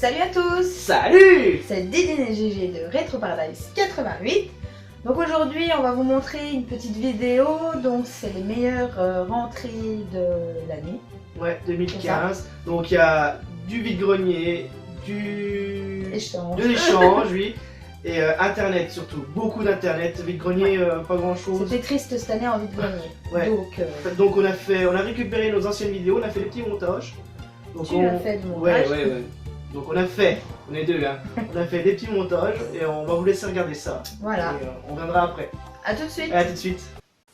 Salut à tous! Salut! C'est Didine et GG de Retro Paradise 88. Donc aujourd'hui on va vous montrer une petite vidéo, donc c'est les meilleures rentrées de l'année. Ouais, 2015. Donc il y a du vide-grenier, de l'échange, oui. Et internet surtout, beaucoup d'internet, vide-grenier, pas grand chose. C'était triste cette année en vide-grenier. Ouais. Donc on a récupéré nos anciennes vidéos, on a fait des petits montages. Donc tu as fait le montage. Ouais. Donc on est deux hein, on a fait des petits montages et on va vous laisser regarder ça. Voilà. Et, on viendra après. A tout de suite. À tout de suite.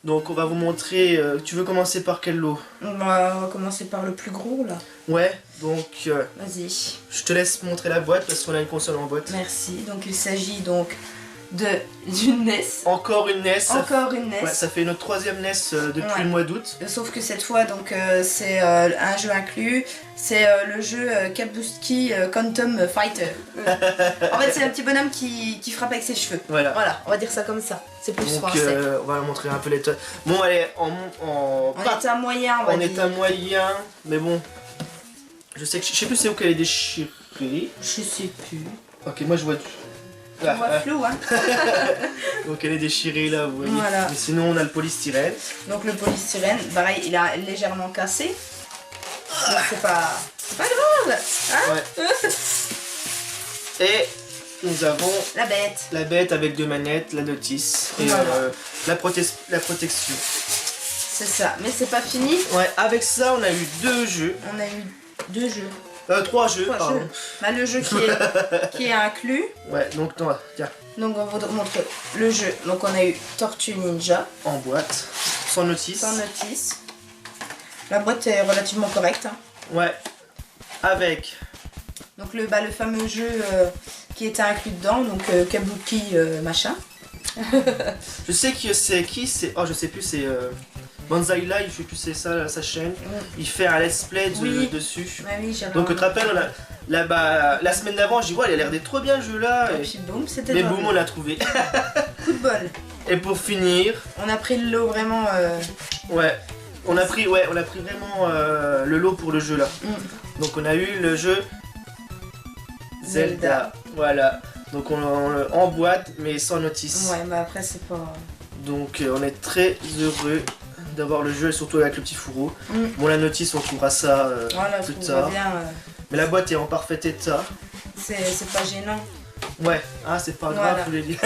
Donc on va vous montrer, tu veux commencer par quel lot? On va commencer par le plus gros là. Ouais, donc Vas-y. je te laisse montrer la boîte parce qu'on a une console en boîte. Merci. Donc il s'agit donc d'une NES. Encore une NES. Encore une NES. Ouais, ça fait notre troisième NES depuis le mois d'août. Sauf que cette fois, donc c'est un jeu inclus. C'est le jeu Kabuki Quantum Fighter. En fait, c'est un petit bonhomme qui frappe avec ses cheveux. Voilà, on va dire ça comme ça. C'est plus donc français. on va montrer un peu les toits. Bon, elle est en état moyen, on va dire. En état moyen, mais bon. Je sais plus c'est où qu'elle est déchirée. Je sais plus. Ok, moi je vois. On voit flou, hein. Donc elle est déchirée là, vous voyez. Voilà. Mais sinon on a le polystyrène. Donc le polystyrène, pareil, il a légèrement cassé. Donc c'est pas grave, hein. Ouais. Et nous avons la bête avec deux manettes, la notice et voilà. la protection. C'est ça, mais c'est pas fini. Ouais, avec ça on a eu deux jeux. On a eu deux jeux. Trois jeux, pardon. Bah, le jeu qui est inclus. Ouais, donc tiens. Donc on va vous montrer le jeu. Donc on a eu Tortue Ninja. En boîte, sans notice. Sans notice. La boîte est relativement correcte. Hein. Ouais. Avec. Donc le fameux jeu qui était inclus dedans, donc Kabuki machin. Je sais que c'est qui, c'est. Oh, je sais plus, c'est. Banzai Live, je sais plus c'est ça sa chaîne. Il fait un let's play dessus. Ouais, oui, donc tu te rappelles, la semaine d'avant, j'ai dit ouais, il a l'air d'être trop bien le jeu là. Et puis boum, c'était. Mais boum, on l'a trouvé. Coup de bol. Et pour finir. On a pris le lot vraiment. Ouais. On a pris vraiment le lot pour le jeu là. Donc on a eu le jeu Zelda. Voilà. Donc en boîte mais sans notice. Ouais, mais après c'est pas. Donc on est très heureux d'avoir le jeu, surtout avec le petit fourreau. Bon, la notice, on trouvera ça plus tard. Bien, mais la boîte est en parfait état. C'est pas gênant. Ouais, ah, c'est pas grave, je voulais dire.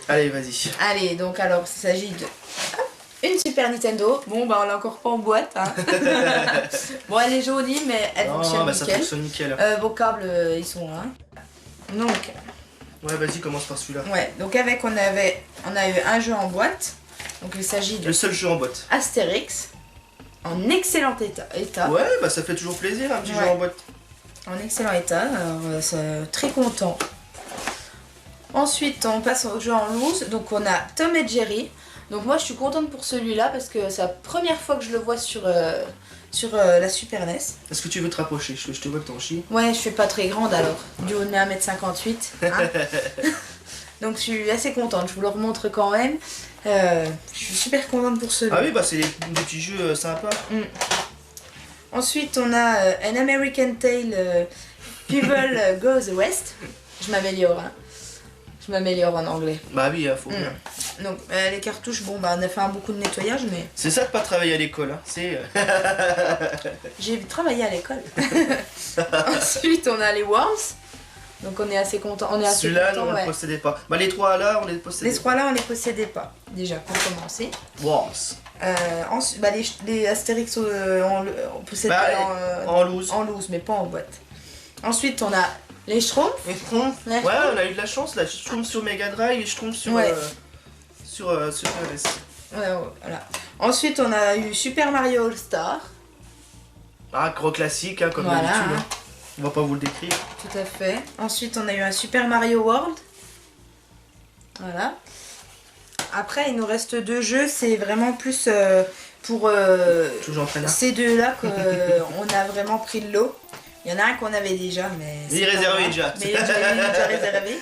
Allez, vas-y. Allez, donc alors, il s'agit de une Super Nintendo. Bon, bah on l'a encore pas en boîte. Hein. Bon, elle est jaunie, mais elle fonctionne nickel. Ça fonctionne nickel. Vos câbles, ils sont là. Donc. Ouais, vas-y, commence par celui-là. Ouais, donc avec on a eu un jeu en boîte. Donc il s'agit de le seul jeu en boîte. Astérix en excellent état. Ouais, bah ça fait toujours plaisir un petit jeu en boîte. En excellent état, alors très content. Ensuite, on passe au jeu en loose. Donc on a Tom et Jerry. Donc moi je suis contente pour celui-là parce que c'est la première fois que je le vois sur la Super NES. Est-ce que tu veux te rapprocher? Je te vois que t'en chies. Ouais, je suis pas très grande alors. Du haut de 1m58. Hein. Donc je suis assez contente, je vous le remontre quand même. Je suis super contente pour celui-là. Ah oui, bah c'est des petits jeux sympas. Ensuite, on a An American Tale People Goes West. Je m'améliore, hein. Je m'améliore en anglais. Bah oui, faut bien. Donc les cartouches, bon bah on a fait beaucoup de nettoyage, mais... C'est ça de pas travailler à l'école, hein. C'est... J'ai travaillé à l'école. Ensuite, on a les Worms. Donc on est assez content. Celui-là, non, on ne le possédait pas. Bah les trois là, on les possédait. Les trois là, on les possédait pas. Déjà, pour commencer. Worms. Ensuite, bah, les Astérix, on possède en loose. En loose, mais pas en boîte. Ensuite, on a les Schtroumpfs. Ouais, on a eu de la chance là. Schtroumpfs sur Mega Drive et Schtroumpfs sur NES. Voilà. Ensuite, on a eu Super Mario All Star. Ah, gros classique, hein, comme d'habitude. Hein. On va pas vous le décrire. Tout à fait. Ensuite, on a eu un Super Mario World. Voilà. Après, il nous reste deux jeux. C'est vraiment plus pour ces deux-là qu'on a vraiment pris le lot. Il y en a un qu'on avait déjà, mais il est réservé déjà. Mais il est déjà réservé.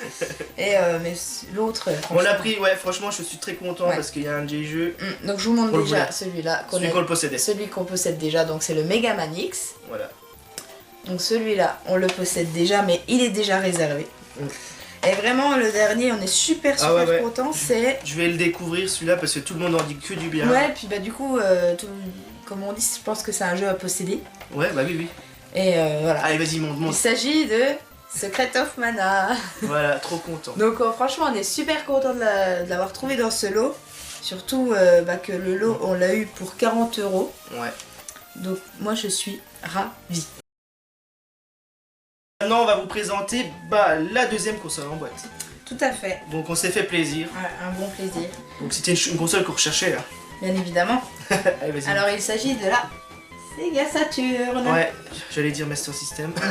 Et mais l'autre, on l'a pris, ouais, franchement, je suis très content parce qu'il y a un des jeux. Donc je vous montre déjà celui-là. Celui qu'on le possédait. Celui qu'on possède déjà, donc c'est le Megaman X. Voilà. Donc celui-là, on le possède déjà, mais il est déjà réservé. Et vraiment, le dernier, on est super content. Je vais le découvrir celui-là parce que tout le monde en dit que du bien. Ouais, et puis bah du coup, comme on dit, je pense que c'est un jeu à posséder. Ouais, bah oui. Et voilà. Allez, vas-y, monte. Il s'agit de Secret of Mana. Voilà, trop content. Donc franchement, on est super content de l'avoir trouvé dans ce lot. Surtout que le lot, on l'a eu pour 40 €. Ouais. Donc moi, je suis ravie. Maintenant, on va vous présenter la deuxième console en boîte. Tout à fait. Donc on s'est fait plaisir. Ouais, un bon plaisir. Donc c'était une console qu'on recherchait là. Bien évidemment. Allez, vas-y. Alors il s'agit de la Sega Saturn. Ouais, j'allais dire Master System. Non.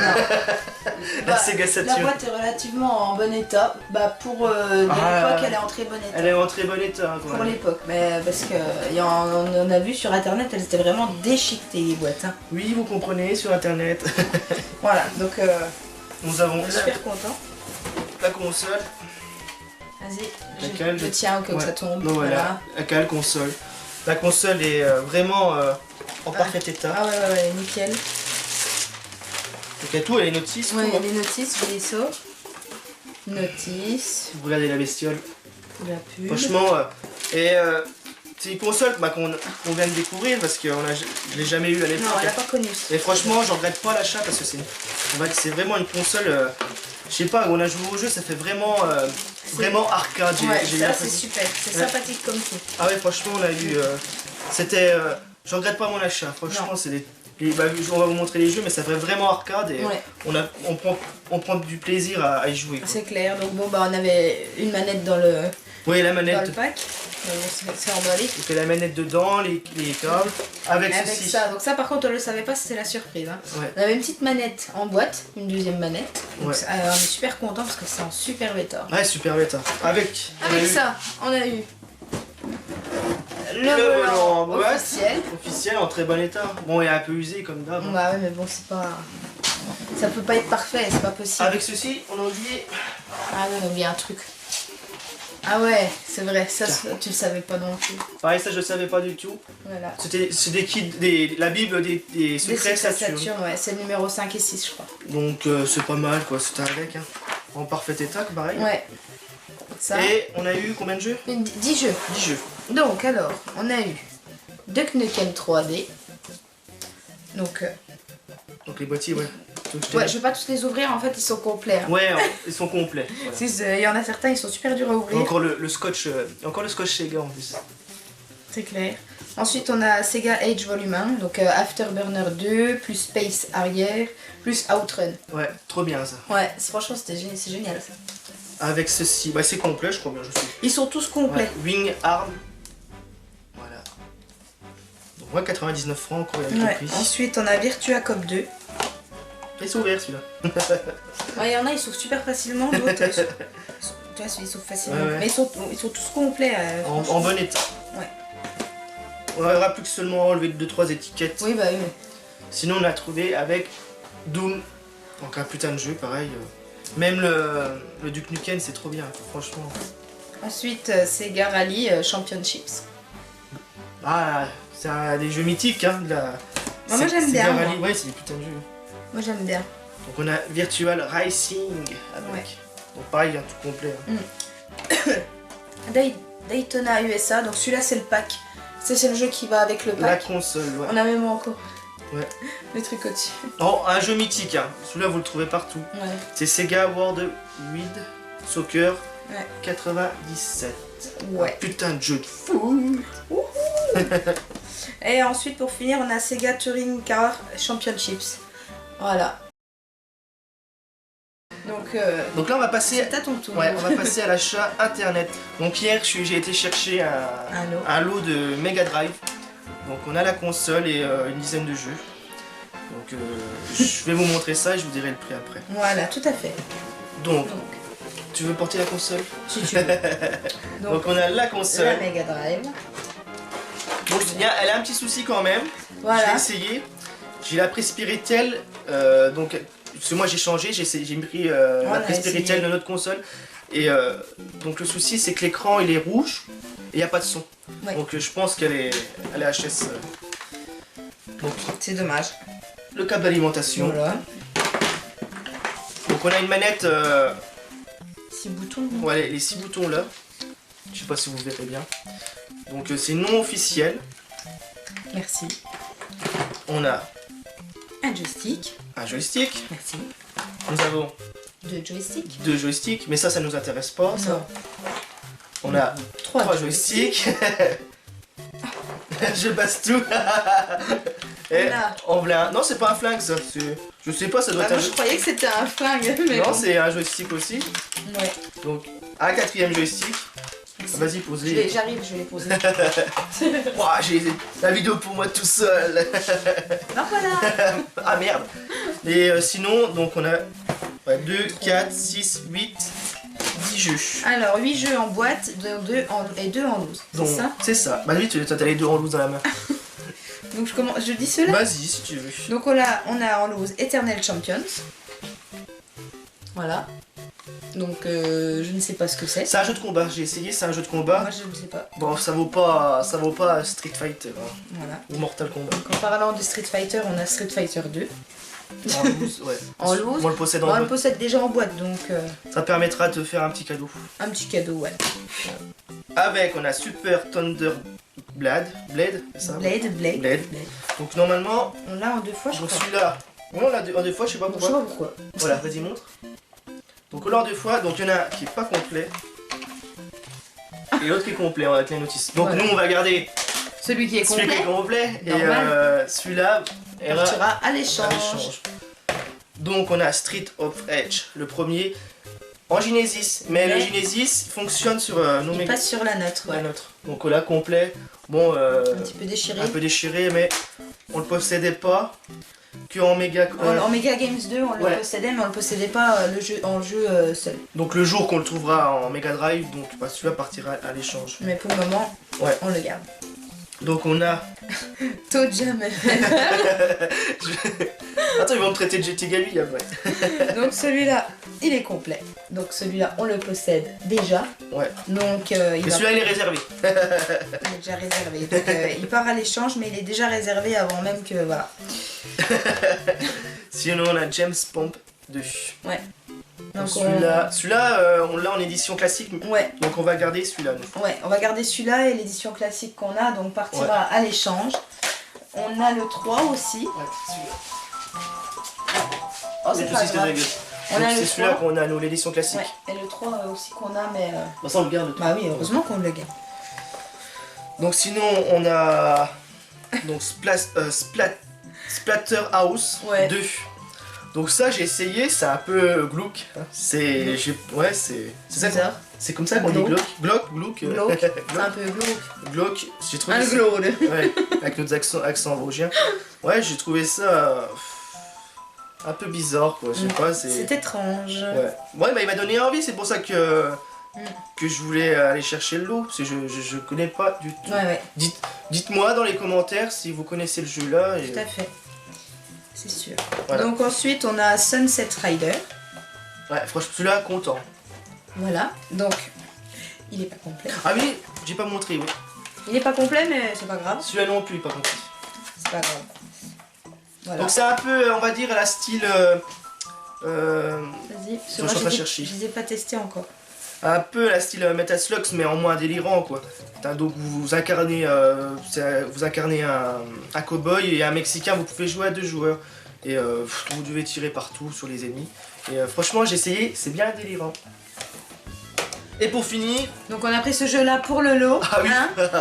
La Sega Saturn. La boîte est relativement en bon état. Pour l'époque, elle est en très bon état. Elle est en très bon état. Pour l'époque, mais parce que on a vu sur internet, elles étaient vraiment déchiquetées les boîtes. Hein. Oui, vous comprenez, sur internet. Voilà, donc nous avons super content. La console. Vas-y, je tiens au cas où ça tombe. Donc voilà, la console. La console est vraiment en parfait état. Ah ouais, nickel. Donc il y a tout, il y a les notices. Ouais, il y a les notices, je les sors. Notices. Vous regardez la bestiole. La pub. Franchement, c'est une console qu'on vient de découvrir parce que je l'ai jamais eu à l'époque. Non, elle l'a pas connue. Et franchement, j'en regrette pas l'achat parce que c'est vraiment une console. Je sais pas, on a joué au jeu, ça fait vraiment arcade. Ça c'est super, c'est sympathique comme tout. Ah ouais, franchement, on a eu. Je regrette pas mon achat. Franchement, c'est on va vous montrer les jeux, mais ça fait vraiment arcade et on prend du plaisir à y jouer. C'est clair. Donc bon, on avait une manette dans le. Oui, la manette. Dans le pack. C'est emballé. Donc la manette dedans, les câbles, avec ceci. Ça. Donc ça par contre on le savait pas, c'était la surprise. Hein. Ouais. On avait une petite manette en boîte, une deuxième manette. Donc on est super content parce que c'est en super bêta. Ouais, super bêta. Avec ça, on a eu le volant en boîte. Officiel en très bon état. Bon, il est un peu usé comme d'hab. Bah ouais, mais bon, c'est pas. Ça peut pas être parfait, c'est pas possible. Avec ceci, on a oublié. Ah non, on a oublié un truc. Ah ouais, c'est vrai, ça tu le savais pas non plus. Pareil, ça je le savais pas du tout. Voilà. C'est la Bible des secrets Saturn. Ouais, c'est le numéro 5 et 6 je crois. Donc c'est pas mal quoi, c'était avec. Hein. En parfait état, pareil. Ouais. Ça. Et on a eu combien de jeux? 10 jeux. 10 jeux. Donc alors, on a eu Duck Nukem 3D. Donc les boîtiers, ouais. Ouais, je vais pas tous les ouvrir, en fait ils sont complets. Hein. Ouais, ils sont complets. Voilà. Il y en a certains, ils sont super durs à ouvrir. Encore le scotch, Sega en plus. C'est clair. Ensuite on a Sega Age Volume 1, donc Afterburner 2, plus Space Arrière, plus Outrun. Ouais, trop bien ça. Ouais, franchement c'est génial ça. Avec ceci, c'est complet je crois bien, je sais. Ils sont tous complets. Ouais. Wing Arm. Voilà. Donc ouais, 99 francs encore avec le prix. Ensuite on a Virtua Cop 2. Ils sont ouverts celui-là. Ouais, il y en a, ils s'ouvrent super facilement, d'autres ils s'ouvrent facilement. Ouais. Mais ils sont tous complets. En bon état. Ouais. On n'aura plus que seulement enlever 2-3 étiquettes. Oui, bah oui. Sinon on a trouvé avec Doom. Donc un putain de jeu pareil. Même le Duke Nukem c'est trop bien, franchement. Ensuite Sega Rally Championships. Ah, c'est des jeux mythiques hein. Moi j'aime bien. Sega Rally, ouais, c'est des putains de jeux. Moi j'aime bien. Donc on a Virtual Racing avec. Ouais. Donc pareil, un tout complet. Hein. Daytona USA, donc celui-là c'est le pack. C'est le jeu qui va avec le pack. La console, ouais. On a même encore le truc au-dessus. Oh, un jeu mythique, hein. Celui-là vous le trouvez partout. Ouais. C'est Sega World Wide Soccer 97. Ouais. Un putain de jeu de fou. Et ensuite pour finir on a Sega Touring Car Championships. Voilà. Donc là on va passer à ton tour. Ouais, on va passer à l'achat internet. Donc hier j'ai été chercher un lot de Mega Drive. Donc on a la console et une dizaine de jeux. Donc je vais vous montrer ça et je vous dirai le prix après. Voilà, tout à fait. Donc tu veux porter la console? Si tu veux. Donc on a la console. La Mega Drive. Donc elle a un petit souci quand même. Voilà. Je vais essayer. J'ai la Spiritel, donc parce que moi j'ai changé, j'ai pris la Spiritel de notre console. Et donc le souci c'est que l'écran il est rouge et il n'y a pas de son. Ouais. Donc je pense qu'elle est HS. Donc c'est dommage. Le câble d'alimentation. Voilà. Donc on a une manette. 6 boutons. Ouais, les 6 boutons là. Je sais pas si vous verrez bien. Donc c'est non officiel. Merci. On a un joystick. Un joystick. Merci. Nous avons 2 joysticks. 2 joysticks, mais ça nous intéresse pas. Ça. Non. On a 3 joysticks. Je passe tout. Et on voulait un... Non, c'est pas un flingue ça. Je sais pas, ça doit être moi, je croyais que c'était un flingue. Mais non, c'est un joystick aussi. Ouais. Donc, un 4e joystick. Vas-y, pose-les. J'arrive, je vais les poser. Wow, j'ai la vidéo pour moi tout seul. Non, voilà. Ah merde. Et sinon, donc on a 2, 4, 6, 8, 10 jeux. Alors, 8 jeux en boîte et 2 en loose. C'est ça? C'est ça. Bah oui, t'as les 2 en loose dans la main. Donc je dis cela. Vas-y si tu veux. Donc on a en loose Eternal Champions. Voilà. Donc je ne sais pas ce que c'est. C'est un jeu de combat, j'ai essayé, c'est un jeu de combat. Moi je ne sais pas. Bon, ça vaut pas Street Fighter. Hein. Voilà. Ou Mortal Kombat. Donc, en parlant de Street Fighter, on a Street Fighter 2. En loose, ouais. En loose. On le possède en boîte. On le possède déjà en boîte, donc... Ça permettra de faire un petit cadeau. Un petit cadeau, ouais. Avec, on a Super Thunder Blade, c'est ça? Blade. Donc normalement... On l'a en 2 fois, je crois. Donc celui-là, on l'a en 2 fois, je sais pas pourquoi. Je sais pas pourquoi. Voilà, vas-y montre. Donc on l'a en 2 fois, donc il y en a qui est pas complet. Et l'autre qui est complet, avec la notice. Donc voilà. Nous on va garder... Celui qui est complet. Et celui-là partira à l'échange. Donc on a Street of Edge, le premier en Genesis, mais le Genesis fonctionne sur il passe sur la nôtre. La nôtre. Donc là complet, bon un petit peu déchiré. Un peu déchiré, mais on le possédait pas que en Mega. En Mega Games 2 on le possédait, mais on le possédait pas en jeu seul. Donc le jour qu'on le trouvera en Mega Drive, donc celui-là partira à l'échange. Mais pour le moment, on le garde. Donc on a... ToeJam. Attends, ils vont me traiter de GT Gabi après. Donc celui-là, il est complet. Donc celui-là, on le possède déjà. Ouais. Donc mais celui-là, il est réservé. Il est déjà réservé. Donc il part à l'échange, mais il est déjà réservé avant même que... Voilà. Sinon, on a James Pomp 2. Ouais. Donc celui-là, on l'a en édition classique. Ouais. Donc on va garder celui-là. Ouais, on va garder celui-là et l'édition classique qu'on a, donc partira à l'échange. On a le 3 aussi. Ouais, celui-là. Oh, c'est pas grave. C'est celui-là qu'on a, nous, l'édition classique. Ouais, et le 3 aussi qu'on a, mais... Bah ça on le garde. Bah oui, heureusement qu'on le garde. Donc sinon, on a... Donc Splatterhouse 2. Donc ça j'ai essayé, c'est un peu glauque. C'est ça. C'est comme ça qu'on dit glauque. C'est un peu glauque. J'ai trouvé ça. Ouais, avec notre accent vosgien. Ouais, j'ai trouvé ça un peu bizarre quoi. Je sais pas, c'est étrange. Ouais, bah il m'a donné envie, c'est pour ça que je voulais aller chercher le lot, parce que je connais pas du tout. Ouais. Dites-moi dans les commentaires si vous connaissez le jeu là. Tout à fait. C'est sûr. Voilà. Donc ensuite on a Sunset Rider. Ouais, franchement celui-là content. Voilà, donc il est pas complet. Ah oui, j'ai pas montré, oui. Il est pas complet mais c'est pas grave. Celui-là non plus, il est pas complet. C'est pas grave. Voilà. Donc c'est un peu, on va dire, à la style... Vas-y, je les ai pas testés encore. Un peu à la style Metal Slugs mais en moins délirant quoi. Donc vous incarnez un cow-boy et un Mexicain, vous pouvez jouer à 2 joueurs. Et vous devez tirer partout sur les ennemis. Et franchement j'ai essayé, c'est bien délirant. Et pour finir... Donc on a pris ce jeu là pour le lot, ah oui.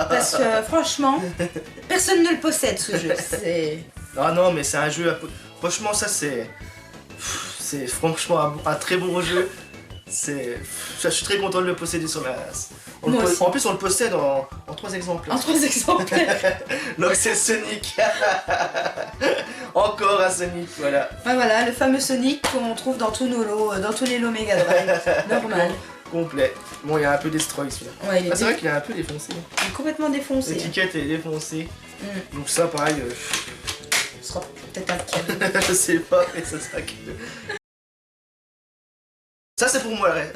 Parce que franchement, personne ne le possède ce jeu. Ah non mais c'est un jeu, franchement ça c'est franchement un très bon jeu. Je suis très content de le posséder sur la... En plus on le possède en 3 exemplaires. En 3 exemplaires. Donc c'est Sonic. Encore un Sonic, voilà. Ouais, voilà, le fameux Sonic qu'on trouve dans tous nos lots, dans tous les lots Mega Drive. Normal. Complet. Bon, il y a un peu destroy celui-là. Ouais, c'est vrai qu'il est un peu défoncé. Il est complètement défoncé. L'étiquette est défoncée. Donc ça pareil, sera peut-être un cadeau. Je sais pas, mais ça sera cadeau. Ça c'est pour moi, ouais.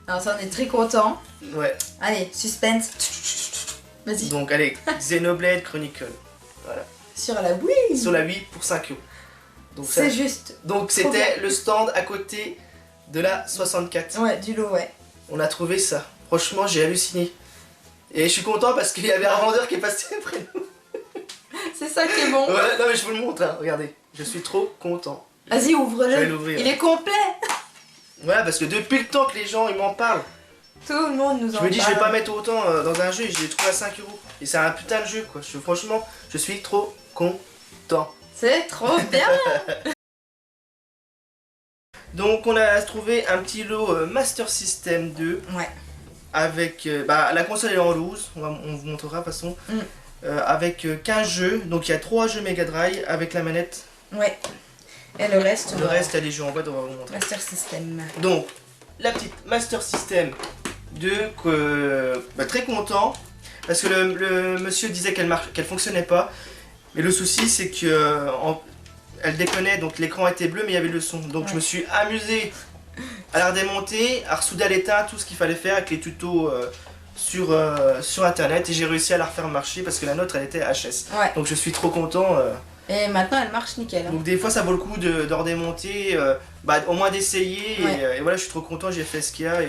Alors ça, on est très content. Ouais. Allez, suspense. Vas-y. Donc allez, Xenoblade Chronicle. Voilà. Sur la Wii. Sur la Wii pour 5 €. Donc c'est juste. Donc c'était le stand à côté de la 64. Ouais, du lot, ouais. On a trouvé ça. Franchement, j'ai halluciné. Et je suis content parce qu'il y avait un vendeur qui est passé après nous. C'est ça qui est bon. Ouais, non mais je vous le montre, hein. Regardez. Je suis trop content. Vas-y, ouvre-le. Je vais l'ouvrir. Il est complet. Ouais, parce que depuis le temps que les gens ils m'en parlent. Tout le monde nous en parle. Je me dis, je vais pas mettre autant dans un jeu et je l'ai trouvé à 5 €. Et c'est un putain de jeu quoi. Franchement, je suis trop content. C'est trop bien. Donc on a trouvé un petit lot Master System 2. Ouais. Avec la console est en loose, on vous montrera de toute façon. Avec 15 jeux, donc il y a 3 jeux Mega Drive avec la manette. Ouais. Et le reste, il y a des jeux en boîte, on va vous montrer. Master System. Donc la petite Master System 2, très content parce que le monsieur disait qu'elle fonctionnait pas, mais le souci c'est que elle déconnait, donc l'écran était bleu mais il y avait le son, donc je me suis amusé à la redémonter, à ressouder à l'état tout ce qu'il fallait faire avec les tutos sur internet, et j'ai réussi à la refaire marcher parce que la nôtre elle était HS. Ouais. Donc je suis trop content. Et maintenant elle marche nickel. Hein. Donc des fois ça vaut le coup de redémonter, au moins d'essayer, et voilà, je suis trop content, j'ai fait ce qu'il y a,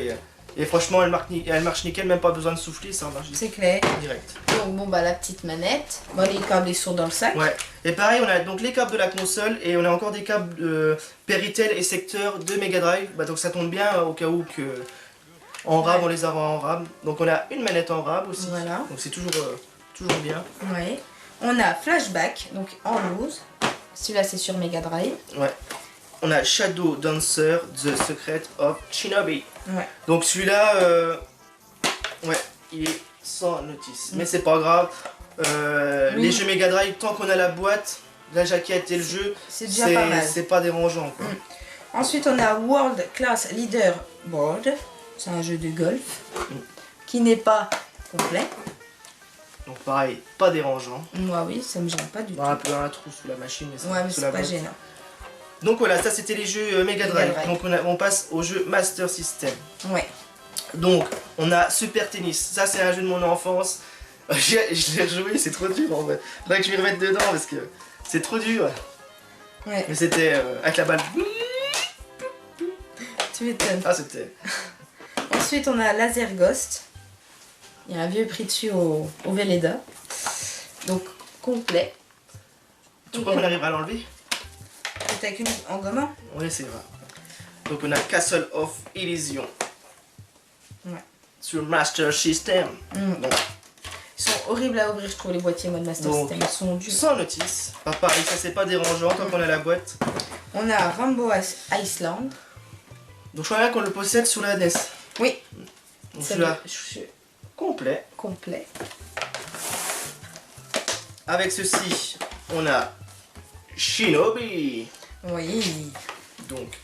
et franchement elle marche nickel, même pas besoin de souffler, ça marche. C'est clair. Direct. Donc bon la petite manette, les câbles ils sont dans le sac. Ouais. Et pareil, on a donc les câbles de la console et on a encore des câbles Péritel et secteur de Mega Drive. Donc ça tombe bien au cas où que en RAB on les aura en RAB. Donc on a une manette en RAB aussi. Voilà. Donc c'est toujours bien. Ouais. On a Flashback, donc en loose. Celui-là c'est sur Mega Drive. Ouais. On a Shadow Dancer, The Secret of Shinobi. Ouais. Donc celui-là, ouais, il est sans notice. Mais c'est pas grave. Les jeux Mega Drive, tant qu'on a la boîte, la jaquette et le jeu, c'est déjà pas mal. C'est pas dérangeant quoi. Ensuite on a World Class Leader Board. C'est un jeu de golf qui n'est pas complet. Donc pareil, pas dérangeant. Moi oui, ça me gêne pas du tout. Un peu un trou sous la machine. Mais c'est pas gênant. Donc voilà, ça c'était les jeux Mega Drive. Donc on passe au jeu Master System. Ouais. Donc on a Super Tennis. Ça c'est un jeu de mon enfance. Je l'ai rejoué, c'est trop dur en fait. Faudrait que je m'y remette dedans parce que c'est trop dur. Ouais. Mais c'était avec la balle. Tu m'étonnes. Ah c'était. Ensuite on a Laser Ghost. Il y a un vieux prix dessus au Velleda. Donc complet. Tu crois qu'on arrivera à l'enlever? C'est avec une en gommant? Oui c'est vrai. Donc on a Castle of Elysium. Ouais. Sur Master System. Donc, ils sont horribles à ouvrir, je trouve, les boîtiers mode Master System. Ils sont durs. Sans notice. Pareil, ça c'est pas dérangeant tant qu'on a la boîte. On a Rambo Iceland. Donc je crois bien qu'on le possède sur la NES. Oui. Donc celui-là, complet. Complet. Avec ceci, on a Shinobi. Oui. Donc,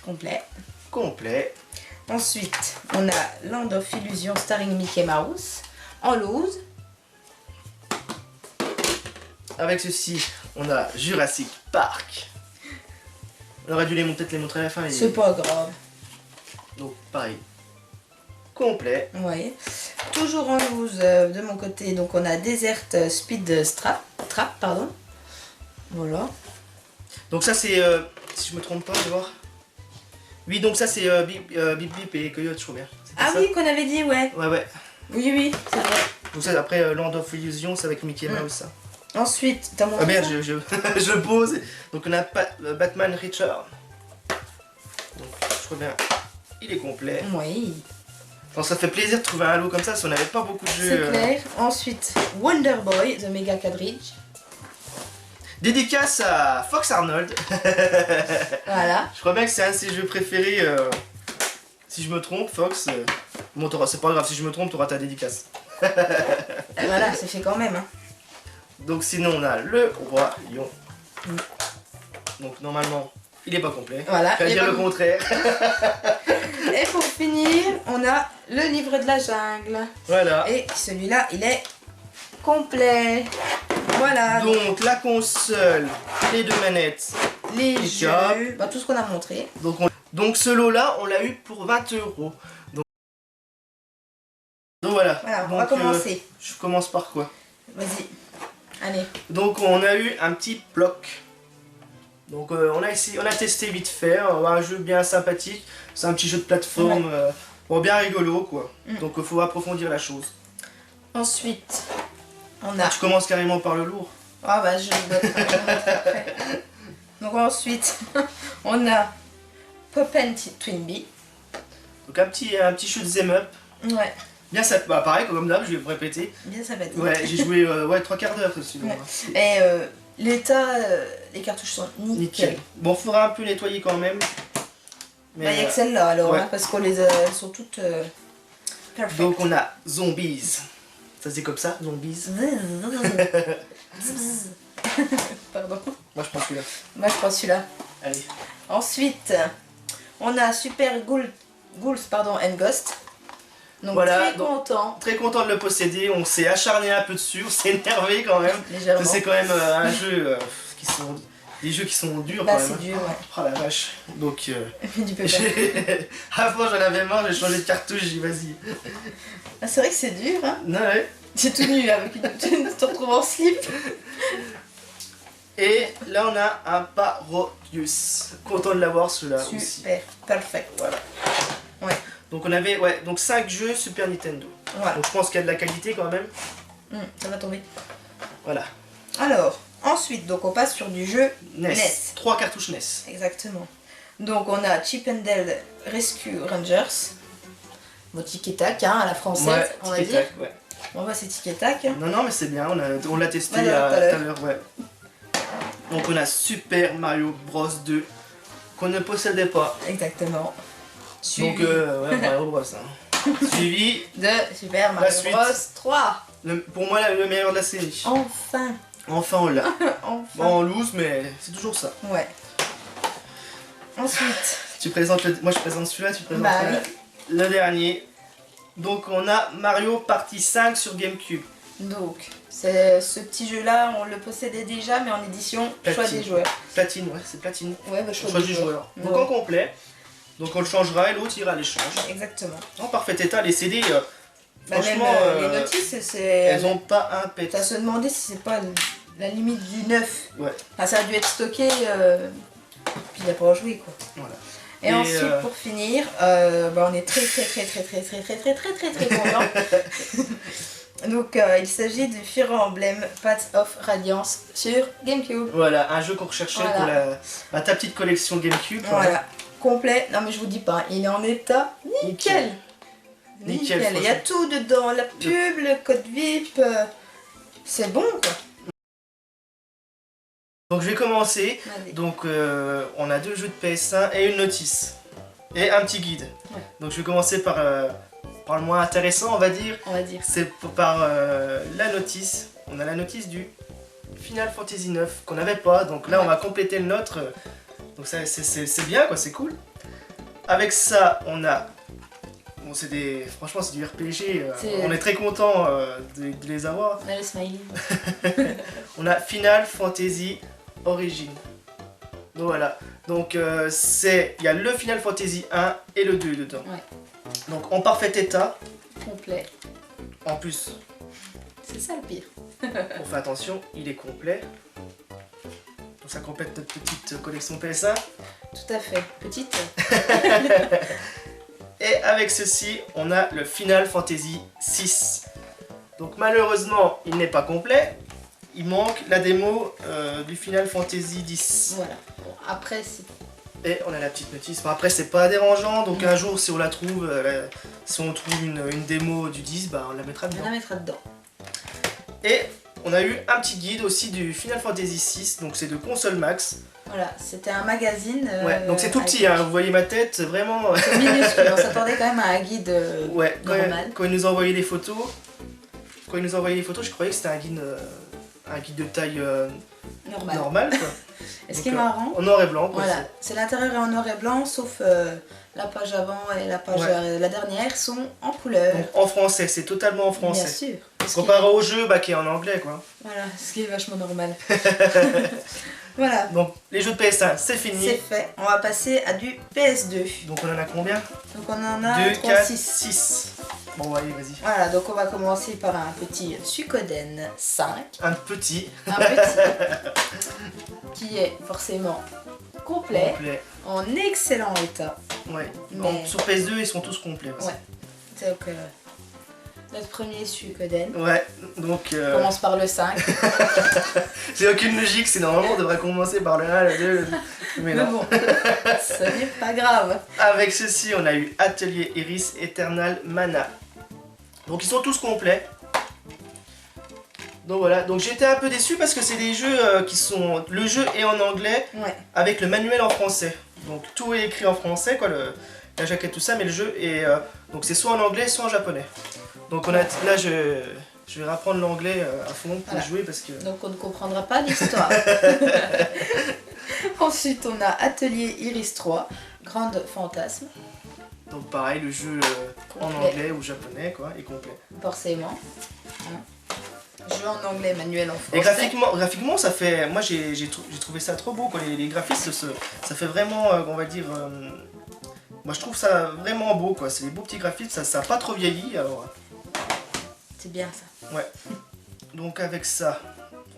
complet. Ensuite, on a Land of Illusion starring Mickey Mouse en loose. Avec ceci, on a Jurassic Park. On aurait dû peut-être les montrer à la fin. C'est pas grave. Donc pareil, complet. Oui. Toujours en loose de mon côté, donc on a Desert Speed Trap, pardon. Voilà. Donc ça c'est, si je me trompe pas, je vais voir. Oui, donc ça c'est Bip Bip et Coyote, je crois bien. Ah oui, qu'on avait dit, ouais. Ouais. Oui, c'est vrai. Donc ça après Land of Illusion, c'est avec Mickey Mouse ça. Ensuite, t'as montré merde, je pose. Donc on a Batman Richard. Donc je crois bien, il est complet. Oui. Alors, ça fait plaisir de trouver un lot comme ça, si on n'avait pas beaucoup de jeux. C'est clair. Ensuite, Wonder Boy, The Mega Cartridge. Dédicace à Fox Arnold. Voilà. Je crois bien que c'est un de ses jeux préférés. Si je me trompe, Fox. Bon, c'est pas grave, si je me trompe, tu auras ta dédicace. Et voilà, c'est fait quand même. Hein. Donc sinon, on a le Roi Lion. Donc normalement, il est pas complet. Voilà. Je vais dire le contraire. Et pour finir, on a le livre de la jungle. Voilà. Et celui-là, il est complet. Voilà. Donc la console, les 2 manettes, les jeux, bah, tout ce qu'on a montré. Donc ce lot-là, on l'a eu pour 20 €. Donc voilà. Voilà, on va commencer. Je commence par quoi? Vas-y. Allez. Donc on a eu un petit bloc. Donc on a testé vite fait, un jeu bien sympathique. C'est un petit jeu de plateforme, bon, bien rigolo quoi. Donc il faut approfondir la chose. Ensuite, on a... Tu commences carrément par le lourd. Ah bah je le noterai après. Donc ensuite, on a Pop and Twinbee. Donc un petit jeu de them up. Ouais. Bien ça, bah pareil comme d'hab, je vais me répéter. Bien sympathique. Ouais, j'ai joué 3 quarts d'heure dessus. Ouais. Et l'état, les cartouches sont nickel. Bon, faudra un peu nettoyer quand même. Mais il n'y a que celle-là alors, ouais. Hein, parce qu'on elles sont toutes perfect. Donc on a Zombies. Ça se dit comme ça, Zombies. Pardon. Moi je prends celui-là. Moi je prends celui-là. Allez. Ensuite, on a Super Ghouls and Ghost. Donc voilà, très content de le posséder. On s'est acharné un peu dessus, on s'est énervé quand même. Légèrement. C'est quand même un jeu des jeux qui sont durs quand même. C'est dur, ouais. Oh la vache. Donc du peu avant j'en avais marre, j'ai changé de cartouche, j'ai dit vas-y. Ah, c'est vrai que c'est dur, hein. Ouais. C'est tout nu avec une... Tu te retrouves en slip. Et là on a un Parodius. Content de l'avoir celui-là aussi. Super, perfect. Voilà. Ouais. Donc on avait 5 jeux Super Nintendo. Voilà. Donc je pense qu'il y a de la qualité quand même. Ça va tomber. Voilà. Alors, ensuite, donc on passe sur du jeu NES. 3 cartouches NES. Exactement. Donc on a Chip and Dale Rescue Rangers. Bon, tic et tac, hein, à la française, ouais, on va dire. Ouais. Bon, bah c'est tic et tac. Non, mais c'est bien, on l'a testé tout à l'heure. Ouais. Donc on a Super Mario Bros 2 qu'on ne possédait pas. Exactement. Donc Mario Bros. Hein. Suivi de Super Mario Bros 3. Pour moi le meilleur de la série. Enfin. Enfin on l'a. Enfin. Bon on loose mais c'est toujours ça. Ouais. Ensuite. Tu présentes moi je présente celui-là, tu présentes le dernier. Donc on a Mario Party 5 sur GameCube. Donc c'est ce petit jeu là, on le possédait déjà mais en édition platine. Choix des joueurs. Platine, ouais c'est platine. Ouais, bah, choix des joueurs. Donc en complet. Donc on le changera et l'autre ira à l'échange. Exactement. En parfait état, les CD, franchement, même, les notices, elles ont pas un pet. T'as se demander si c'est pas la limite du neuf. Ouais. Enfin, ça a dû être stocké, puis il a pas joué quoi. Voilà. Et ensuite pour finir, on est très content. Donc il s'agit de Fire Emblem Path of Radiance sur GameCube. Voilà, un jeu qu'on recherchait pour ta petite collection GameCube. Voilà. Complet, non mais je vous dis pas, il est en état nickel. Nickel. Il y a tout dedans, la pub, le code VIP, c'est bon quoi. Donc je vais commencer. Allez. Donc on a 2 jeux de PS1 et une notice. Et un petit guide. Ouais. Donc je vais commencer par le moins intéressant on va dire. C'est par la notice. On a la notice du Final Fantasy 9 qu'on n'avait pas. Donc là on va compléter le nôtre. Donc c'est bien quoi, c'est cool. Avec ça on a... Bon franchement c'est du RPG, on est très content de les avoir. On a le smiley. On a Final Fantasy Origin. Donc voilà, donc il y a le Final Fantasy 1 et le 2 dedans. Ouais. Donc en parfait état. Complet. En plus. C'est ça le pire. On fait attention, il est complet. Donc ça complète notre petite collection PS1. Tout à fait, petite. Et avec ceci, on a le Final Fantasy 6. Donc malheureusement, il n'est pas complet. Il manque la démo du Final Fantasy 10. Voilà. Bon, après, c'est... Et on a la petite notice. Bon, après, c'est pas dérangeant. Donc un jour, si on la trouve, si on trouve une démo du 10, bah, on la mettra dedans. On la mettra dedans. Et on a eu un petit guide aussi du Final Fantasy 6. Donc c'est de Console Max. Voilà, c'était un magazine. Ouais, donc c'est tout petit, hein, vous voyez ma tête, c'est vraiment... C'est minuscule, on s'attendait quand même à un guide normal. Quand ils nous ont envoyé les photos, je croyais que c'était un guide de taille normale quoi. Et ce qui est marrant, en noir et blanc quoi. Voilà, c'est l'intérieur est en noir et blanc, sauf la page avant et la page la dernière sont en couleur. Donc en français, c'est totalement en français. Bien sûr. Comparé au jeu qui est en anglais quoi. Voilà, ce qui est vachement normal. Voilà. Donc les jeux de PS1 c'est fini. C'est fait. On va passer à du PS2. Donc on en a combien? Donc on en a 2, 3, 4, 6. 6. Bon allez vas-y. Voilà, donc on va commencer par un petit Suikoden 5. Un petit. Un petit qui est forcément complet. En excellent état. Ouais. Mais... Donc, sur PS2 ils sont tous complets. Aussi. Ouais. Donc notre premier Suikoden. Ouais. Donc. On commence par le 5. C'est aucune logique, c'est normalement on devrait commencer par le 1, le 2, mais non. Mais bon, ce n'est pas grave. Avec ceci, on a eu Atelier Iris Eternal Mana. Donc ils sont tous complets. Donc voilà, donc j'étais un peu déçu parce que c'est des jeux qui sont... Le jeu est en anglais avec le manuel en français. Donc tout est écrit en français, quoi, la jaquette, tout ça, mais le jeu est... donc c'est soit en anglais, soit en japonais. Donc on a... Là je vais rapprendre l'anglais à fond pour jouer parce que... Donc on ne comprendra pas l'histoire. Ensuite on a Atelier Iris 3, Grande Fantasme. Donc pareil, le jeu en anglais ou japonais quoi, est complet. Forcément. Jeu en anglais, manuel en français. Et graphiquement ça fait... Moi j'ai trouvé ça trop beau quoi, les graphismes, ça fait vraiment, on va dire... moi je trouve ça vraiment beau quoi, c'est des beaux petits graphismes, ça n'a pas trop vieilli alors... C'est bien ça. Ouais. Donc avec ça,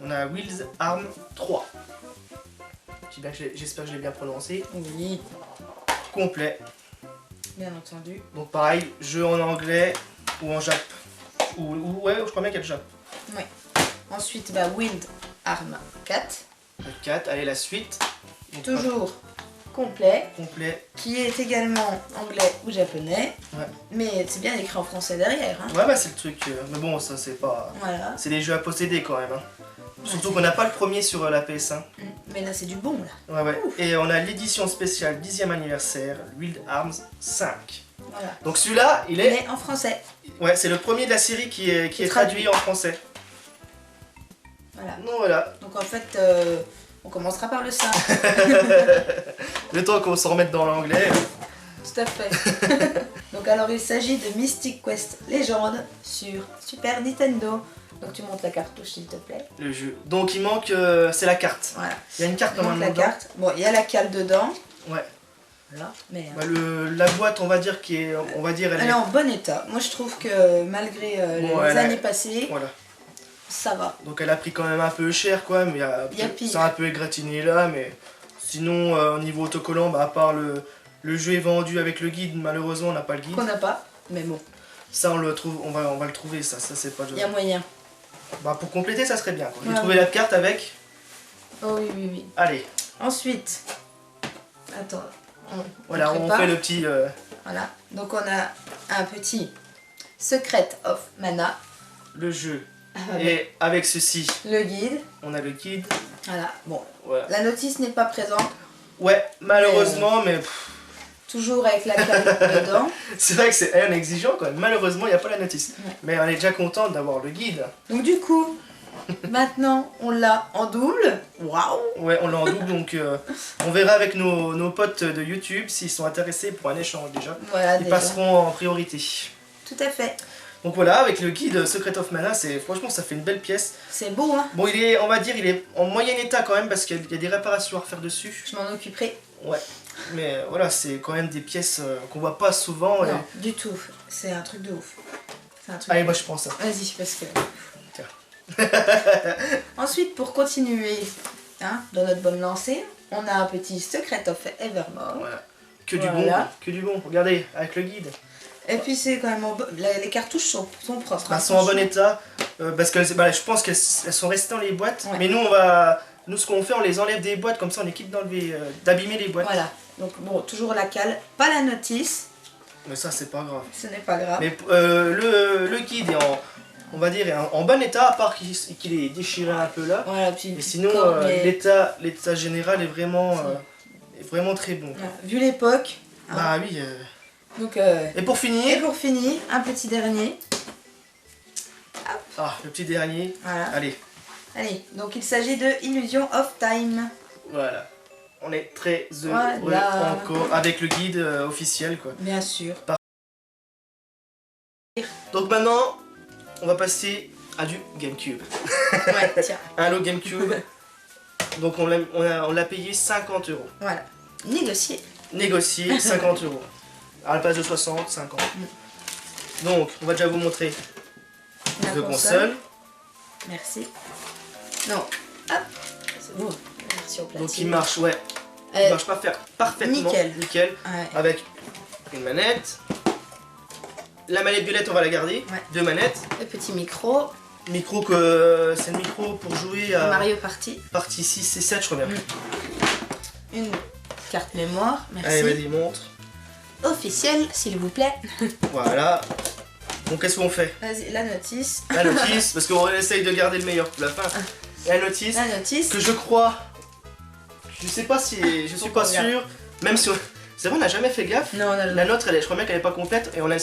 on a Wild Arms 3. J'espère que je l'ai bien prononcé. Oui. Complet. Bien entendu. Donc pareil, jeu en anglais ou en jap. Ouais, je crois bien qu'il y a le jap. Oui. Ensuite, Wild Arms 4. Le 4, allez la suite. Donc, toujours complet. Complet. Qui est également anglais ou japonais. Ouais. Mais c'est bien écrit en français derrière. Hein. Ouais, c'est le truc. Mais bon, ça c'est pas... Voilà. C'est des jeux à posséder quand même. Hein. Surtout qu'on n'a pas le premier sur la PS1. Mais là c'est du bon là. Ouais. Ouf. Et on a l'édition spéciale 10e anniversaire, Wild Arms 5. Voilà. Donc celui-là, il est en français. Ouais, c'est le premier de la série qui est traduit en français. Voilà. Donc voilà. Donc en fait, on commencera par le 5. Le temps qu'on s'en remette dans l'anglais. Tout à fait. Donc alors il s'agit de Mystic Quest Legend sur Super Nintendo. Donc tu montes la cartouche s'il te plaît. Le jeu. Donc il manque, c'est la carte. Voilà. Il y a une carte normalement. La carte. Bon, il y a la cale dedans. Ouais. Voilà. Mais la boîte, on va dire elle est en bon état. Moi je trouve que malgré les années passées, voilà. Ça va. Donc elle a pris quand même un peu cher quoi, mais c'est un peu égratigné là, mais sinon au niveau autocollant, à part le jeu est vendu avec le guide, malheureusement on n'a pas le guide. Qu'on n'a pas, mais bon. Ça on le trouve, on va le trouver, ça c'est pas de... Il y a moyen. Pour compléter ça serait bien quoi. Ouais. J'ai trouvé la carte avec. Oh oui. Allez. Ensuite, attends. Voilà, on fait le petit... Voilà, donc on a un petit Secret of Mana. Le jeu. Et avec ceci, le guide. On a le guide. Voilà, bon. Voilà. La notice n'est pas présente. Ouais, malheureusement, mais... Toujours avec la cale dedans. C'est vrai que c'est exigeant quand même. Malheureusement, il n'y a pas la notice. Ouais. Mais on est déjà content d'avoir le guide. Donc du coup, maintenant, on l'a en double. Waouh! Ouais, on l'a en double, donc on verra avec nos potes de YouTube s'ils sont intéressés pour un échange déjà. Voilà, Ils passeront en priorité. Tout à fait. Donc voilà, avec le guide Secret of Mana, franchement ça fait une belle pièce. C'est beau hein. Bon, on va dire, il est en moyen état quand même parce qu'il y a des réparations à refaire dessus. Je m'en occuperai. Ouais, mais voilà, c'est quand même des pièces qu'on voit pas souvent. Non, du tout. C'est un truc de ouf. Allez, moi je prends ça. Vas-y, parce que... Tiens. Ensuite, pour continuer dans notre bonne lancée, on a un petit Secret of Evermore. Voilà. Que du bon, que du bon. Regardez, avec le guide. Et puis c'est quand même les cartouches sont propres. Elles sont en bon état parce que je pense qu'elles sont restées dans les boîtes. Ouais. Mais nous ce qu'on fait, on les enlève des boîtes comme ça, on est quitte d'abîmer les boîtes. Voilà. Donc bon, toujours la cale, pas la notice. Mais ça c'est pas grave. Ce n'est pas grave. Mais le guide est on va dire en bon état, à part qu'il est déchiré un peu là. Voilà, mais sinon l'état général est vraiment très bon. Voilà. Vu l'époque. Bah oui. Donc, et pour finir, un petit dernier. Hop. Ah, le petit dernier. Voilà. Allez, donc il s'agit de Illusion of Time. Voilà. On est très heureux encore avec le guide officiel quoi. Bien sûr. Donc maintenant, on va passer à du GameCube. Ouais, tiens. Un lot GameCube. Donc on l'a payé 50 €. Voilà. Négocié. Négocié, 50 €. À la place de 60, 50. Donc, on va déjà vous montrer la console. Merci. Non. Hop. C'est bon. Merci au platine. Donc il marche, ouais. Il marche parfaitement. Nickel. Nickel. Ouais. Avec une manette. La manette violette, on va la garder. Ouais. 2 manettes. Le petit micro. Micro que c'est le micro pour jouer à Mario Party. Partie 6 et 7, je crois bien. Une carte mémoire. Merci. Allez, vas-y, montre. Officiel, s'il vous plaît. Voilà. Donc qu'est-ce qu'on fait? Vas-y, la notice. La notice, parce qu'on essaye de garder le meilleur pour la fin. La notice. La notice. Que je crois. Je sais pas si. Je suis pas sûr. Même si. C'est vrai, on n'a jamais fait gaffe. Non, on a la nôtre, je crois bien qu'elle est pas complète. Et on a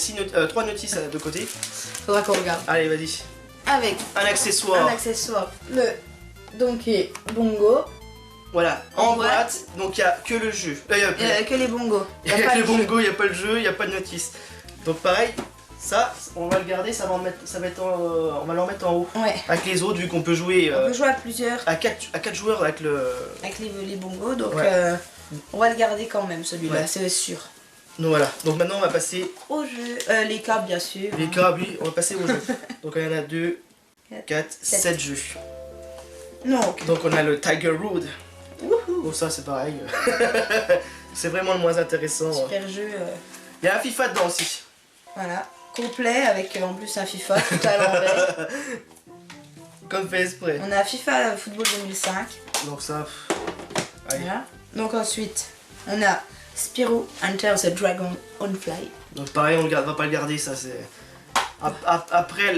3 notices de côté. Faudra qu'on regarde. Allez, vas-y. Avec un accessoire. Un accessoire. Le Donkey Bongo. Voilà, en boîte, donc il n'y a que le jeu. Que les bongos. Il n'y a que les bongos, il n'y a pas le jeu, il n'y a pas de notice. Donc pareil, ça, on va le garder, on va le remettre en haut. Ouais. Avec les autres, vu qu'on peut jouer. On peut jouer à plusieurs. À 4 joueurs avec le. Avec les bongos, donc ouais. On va le garder quand même celui-là, ouais. c'est sûr. Donc voilà, donc maintenant on va passer au jeu. Les câbles bien sûr. Les câbles, oui, on va passer au jeu. Donc il y en a 2, 4, 7 jeux. Donc on a le Tiger Road. Donc ça c'est pareil. C'est vraiment le moins intéressant. Super jeu. Il y a un FIFA dedans aussi. Voilà, complet avec en plus un FIFA tout à l'envers. Comme fait exprès. On a FIFA Football 2005. Donc ça. Voilà. Donc ensuite, on a Spyro Enter the Dragon on Fly. Donc pareil, on va pas le garder, ça c'est. Après,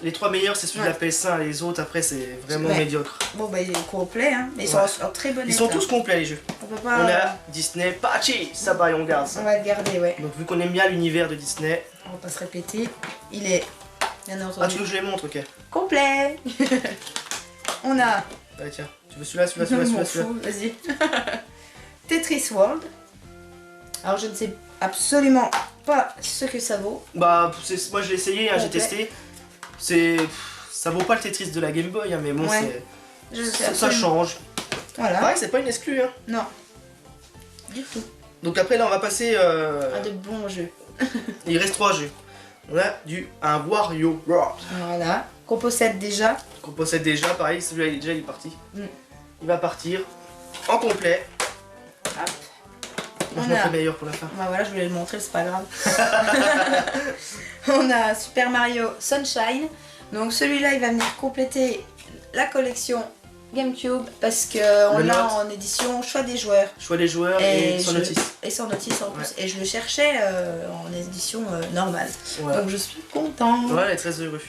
les 3 meilleurs c'est celui de la PS1, les autres après c'est vraiment médiocre. Bon bah il est complet, hein, mais ils sont en très bon état. Ils sont tous complets les jeux. On a Disney Party, ça va, on garde ça. On va le garder, ouais. Donc vu qu'on aime bien l'univers de Disney. On va pas se répéter, il est bien entendu. Ah tu veux que je les montre, ok. Complet. On a... Allez tiens, tu veux celui-là. Vas-y. Tetris World. Alors je ne sais absolument pas ce que ça vaut. Bah moi je l'ai essayé, hein, j'ai testé. Ça vaut pas le Tetris de la Game Boy, hein, mais bon ça change. Voilà. Pareil, c'est pas une exclue. Hein. Non. Du tout. Donc après là on va passer à de bons jeux. Il reste 3 jeux. On a un Wario World. Voilà. Qu'on possède déjà. Pareil, celui-là il est parti. Il va partir en complet. Hop. Moi je montre le meilleur pour la fin. Bah voilà, je voulais le montrer, c'est pas grave. On a Super Mario Sunshine. Donc celui-là, il va venir compléter la collection GameCube parce qu'on l'a en édition choix des joueurs. Choix des joueurs et sans notice. Et sans notice en plus. Et je le cherchais en édition normale. Ouais. Donc je suis contente. Voilà, elle est très heureuse.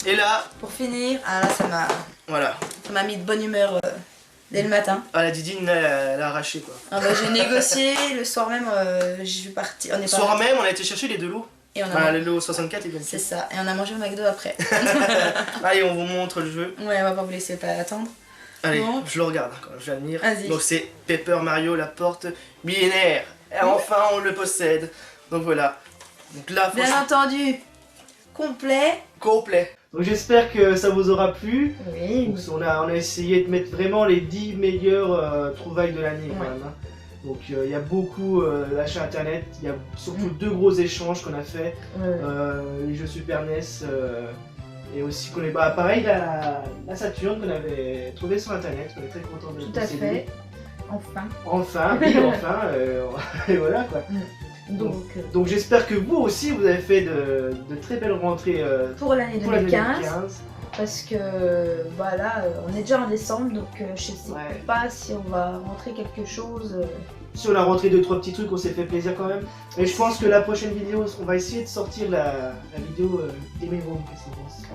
Et là, pour finir, ah là ça m'a mis de bonne humeur dès le matin. Ah la Didine elle a arraché quoi. Ah bah, j'ai négocié le soir même, je suis partie. Le soir même on a été chercher les 2 lots. Et on a le lot 64 et bien. C'est ça, et on a mangé au McDo après. Allez, on vous montre le jeu. Ouais, on va pas vous laisser pas attendre. Allez, je le regarde quand je vais venir. Vas-y. Donc c'est Paper Mario, la porte millénaire. Et enfin on le possède. Donc voilà. Donc là, bien entendu, complet. Donc j'espère que ça vous aura plu. Oui. Donc, on a essayé de mettre vraiment les 10 meilleures trouvailles de l'année quand même. Hein. Donc il y a beaucoup d'achats internet, il y a surtout 2 gros échanges qu'on a fait. Les jeux Super NES et aussi qu'on est pareil la Saturn qu'on avait trouvé sur internet, on est très content de tout à fait. Enfin, et voilà quoi. Donc j'espère que vous aussi vous avez fait de très belles rentrées pour l'année 2015. Parce que bah là, on est déjà en décembre, donc je sais pas si on va rentrer quelque chose. Si on a rentré 2-3 petits trucs, on s'est fait plaisir quand même. Mais je pense que la prochaine vidéo, on va essayer de sortir la vidéo des Room.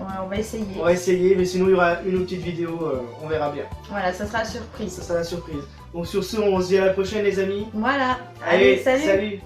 Ouais, on va essayer. On va essayer, mais sinon il y aura une autre petite vidéo, on verra bien. Voilà, ça sera la surprise. Ça sera la surprise. Donc sur ce, on se dit à la prochaine les amis. Voilà, allez salut.